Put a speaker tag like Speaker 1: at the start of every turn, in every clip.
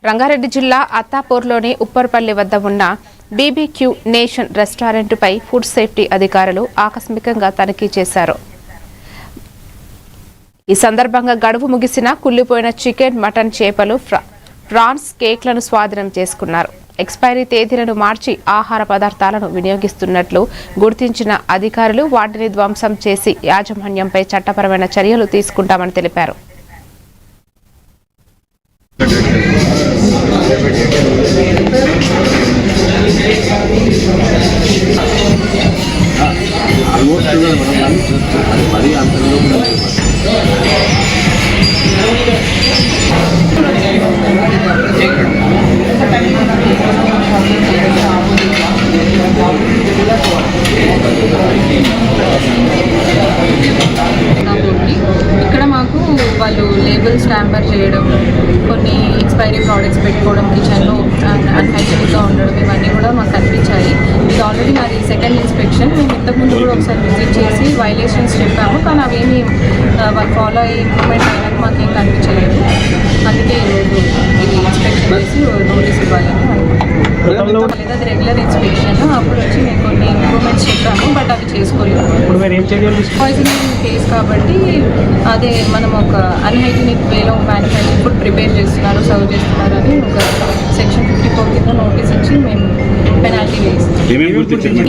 Speaker 1: రంగారెడ్డి జిల్లా అత్తాపూర్లోని ఉప్పర్పల్లి వద్ద ఉన్న బీబీక్యూ నేషన్ రెస్టారెంట్పై ఫుడ్ సేఫ్టీ అధికారులు ఆకస్మికంగా తనిఖీ చేశారు. ఈ సందర్భంగా గడువు ముగిసిన కుళ్లిపోయిన చికెన్, మటన్, చేపలు, ప్రాన్స్, కేక్లను స్వాధీనం చేసుకున్నారు. ఎక్స్పైరీ తేదీలను మార్చి ఆహార పదార్థాలను వినియోగిస్తున్నట్లు గుర్తించిన అధికారులు వాటిని ధ్వంసం చేసి యాజమాన్యంపై చట్టపరమైన చర్యలు తీసుకుంటామని తెలిపారు.
Speaker 2: ఇక్కడ మాకు వాళ్ళు లేబుల్ స్టాంపర్ చేయడం, కొన్ని ఎక్స్పైరీ ప్రోడక్ట్స్ పెట్టుకోవడం, కిచెన్లో అన్హైజీనిక్గా ఉండడం, ఇవన్నీ కూడా మాకు కనిపించాయి. ఇది ఆల్రెడీ నాది సెకండ్ ఇన్స్పెక్షన్. మేము ఇంతకుముందు కూడా ఒకసారి విజిట్ చేసి వైలేషన్స్ చెప్పాము, కానీ అవేమి వాళ్ళు ఫాలో అయ్యి ఇంప్రూవ్మెంట్ అయినట్టు మాకేం కనిపించలేదు. అందుకే ఈరోజు ఇది ఇన్స్పెక్షన్ చేసి నోటీస్ ఇవ్వాలని అనుకుంటున్నాం. లేదా రెగ్యులర్ ఇన్స్పెక్షన్ అప్పుడు వచ్చి మేము కొన్ని ఇంప్రూవ్మెంట్స్ చెప్పాము, బట్ అవి చేసుకోలేదు. పాయిజనింగ్ కేస్ కాబట్టి అదే మనం ఒక అన్హైజీనిక్ వేలో మ్యానుఫ్యాక్చరింగ్ ఫుడ్ ప్రిపేర్ చేస్తున్నారు, సర్వ్ చేస్తున్నారు అని ఒక సెక్షన్ 54 కింద నోటీస్ ఇచ్చి మేము పెనాల్టీ వేస్తాం.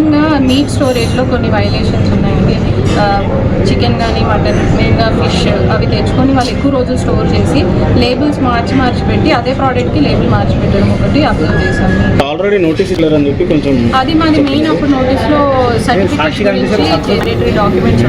Speaker 2: ఇంకా మీట్ స్టోరేజ్లో కొన్ని వైలేషన్స్ ఉన్నాయండి. చికెన్ కానీ మటన్, మెయిన్గా ఫిష్ అవి తెచ్చుకొని వాళ్ళు ఎక్కువ రోజులు స్టోర్ చేసి లేబుల్స్ మార్చి పెట్టి అదే ప్రోడక్ట్కి లేబుల్ మార్చి పెట్టడం ఒకటి అబ్జర్వ్ చేశాము.
Speaker 3: ఆల్రెడీ నోటీస్ ఇవ్వాలని చెప్పి కొంచెం
Speaker 2: అది మాది మెయిన్ అప్పుడు నోటీస్లో సర్టిఫికేట్ గురించి డాక్యుమెంట్స్